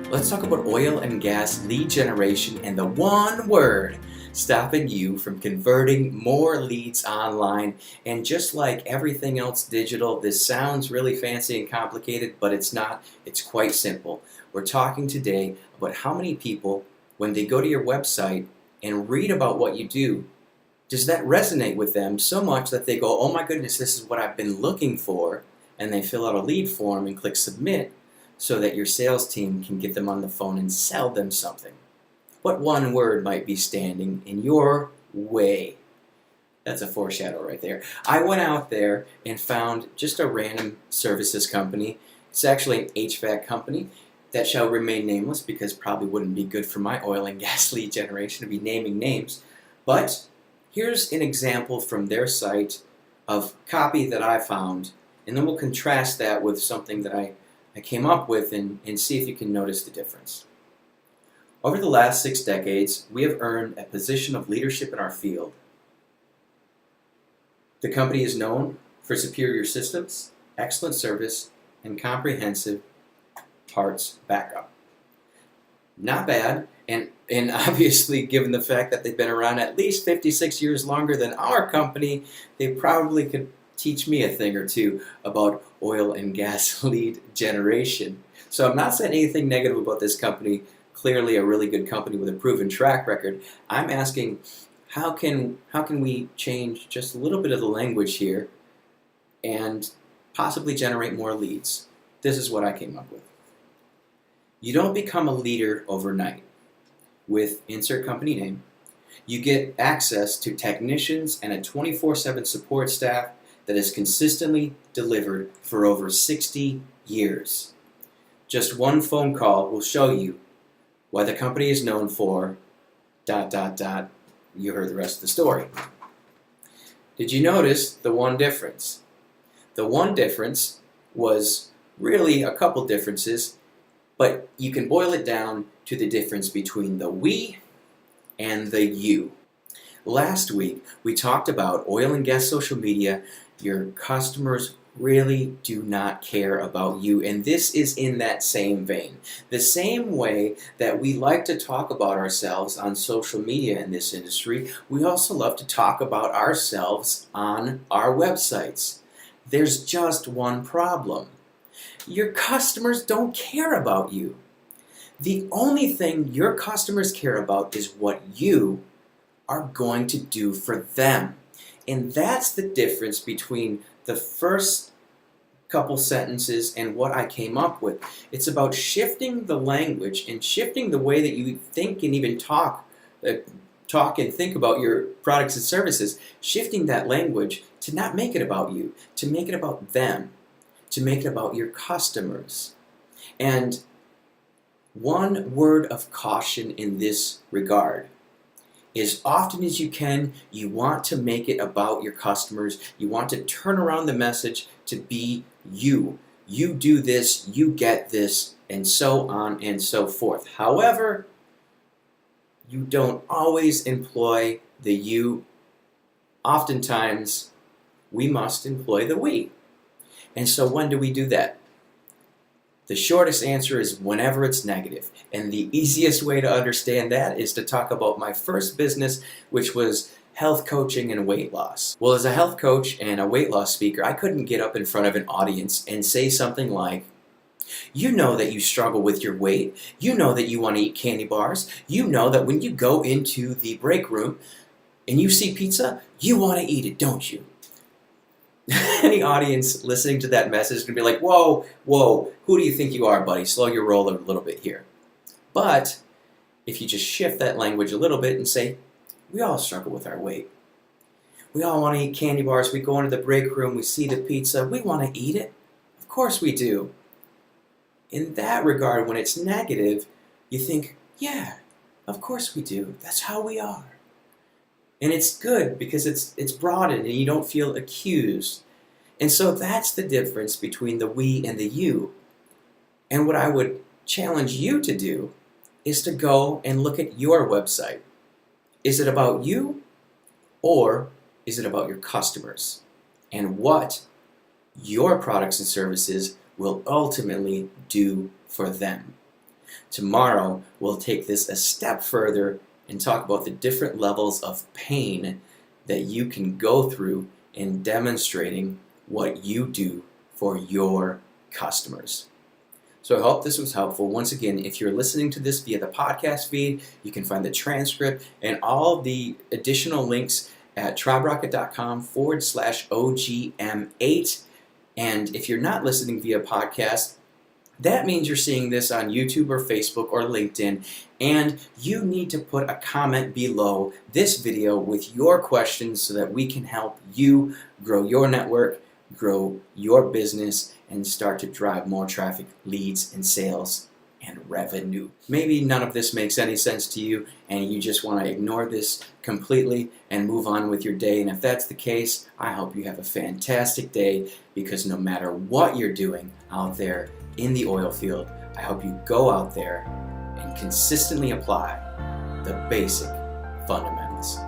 Let's talk about oil and gas lead generation and the one word stopping you from converting more leads online. And just like everything else digital, this sounds really fancy and complicated, but it's not. It's quite simple. We're talking today about how many people, when they go to your website and read about what you do, does that resonate with them so much that they go, oh my goodness, this is what I've been looking for, and they fill out a lead form and click submit so that your sales team can get them on the phone and sell them something. What one word might be standing in your way? That's a foreshadow right there. I went out there and found just a random services company. It's actually an HVAC company that shall remain nameless because probably wouldn't be good for my oil and gas lead generation to be naming names. But here's an example from their site of copy that I found, and then we'll contrast that with something that I came up with and see if you can notice the difference. Over the last 6 decades, we have earned a position of leadership in our field. The company is known for superior systems, excellent service, and comprehensive parts backup. Not bad, and obviously given the fact that they've been around at least 56 years longer than our company, they probably could teach me a thing or two about oil and gas lead generation. So I'm not saying anything negative about this company, clearly a really good company with a proven track record. I'm asking, how can we change just a little bit of the language here and possibly generate more leads? This is what I came up with. You don't become a leader overnight with insert company name. You get access to technicians and a 24/7 support staff that has consistently delivered for over 60 years. Just one phone call will show you what the company is known for, ... You heard the rest of the story. Did you notice the one difference? The one difference was really a couple differences, but you can boil it down to the difference between the we and the you. Last week, we talked about oil and gas social media. Your customers really do not care about you, and this is in that same vein. The same way that we like to talk about ourselves on social media in this industry, we also love to talk about ourselves on our websites. There's just one problem. Your customers don't care about you. The only thing your customers care about is what you are going to do for them. And that's the difference between the first couple sentences and what I came up with. It's about shifting the language and shifting the way that you think and even talk and think about your products and services, shifting that language to not make it about you, to make it about them, to make it about your customers. And one word of caution in this regard: as often as you can, you want to make it about your customers. You want to turn around the message to be you. You do this, you get this, and so on and so forth. However, you don't always employ the you. Oftentimes, we must employ the we. And so when do we do that? The shortest answer is whenever it's negative. And the easiest way to understand that is to talk about my first business, which was health coaching and weight loss. Well, as a health coach and a weight loss speaker, I couldn't get up in front of an audience and say something like, you know that you struggle with your weight. You know that you want to eat candy bars. You know that when you go into the break room and you see pizza, you want to eat it, don't you? Any audience listening to that message is going to be like, whoa, who do you think you are, buddy? Slow your roll a little bit here. But if you just shift that language a little bit and say, we all struggle with our weight. We all want to eat candy bars. We go into the break room, we see the pizza, we want to eat it. Of course we do. In that regard, when it's negative, you think, yeah, of course we do. That's how we are. And it's good because it's broadened and you don't feel accused. And so that's the difference between the we and the you. And what I would challenge you to do is to go and look at your website. Is it about you or is it about your customers? And what your products and services will ultimately do for them. Tomorrow, we'll take this a step further and talk about the different levels of pain that you can go through in demonstrating what you do for your customers. So I hope this was helpful. Once again, if you're listening to this via the podcast feed, you can find the transcript and all the additional links at triberocket.com/OGM8. And if you're not listening via podcast, that means you're seeing this on YouTube or Facebook or LinkedIn, and you need to put a comment below this video with your questions so that we can help you grow your network, grow your business, and start to drive more traffic, leads, and sales and revenue. Maybe none of this makes any sense to you and you just want to ignore this completely and move on with your day. And if that's the case, I hope you have a fantastic day, because no matter what you're doing out there in the oil field, I hope you go out there and consistently apply the basic fundamentals.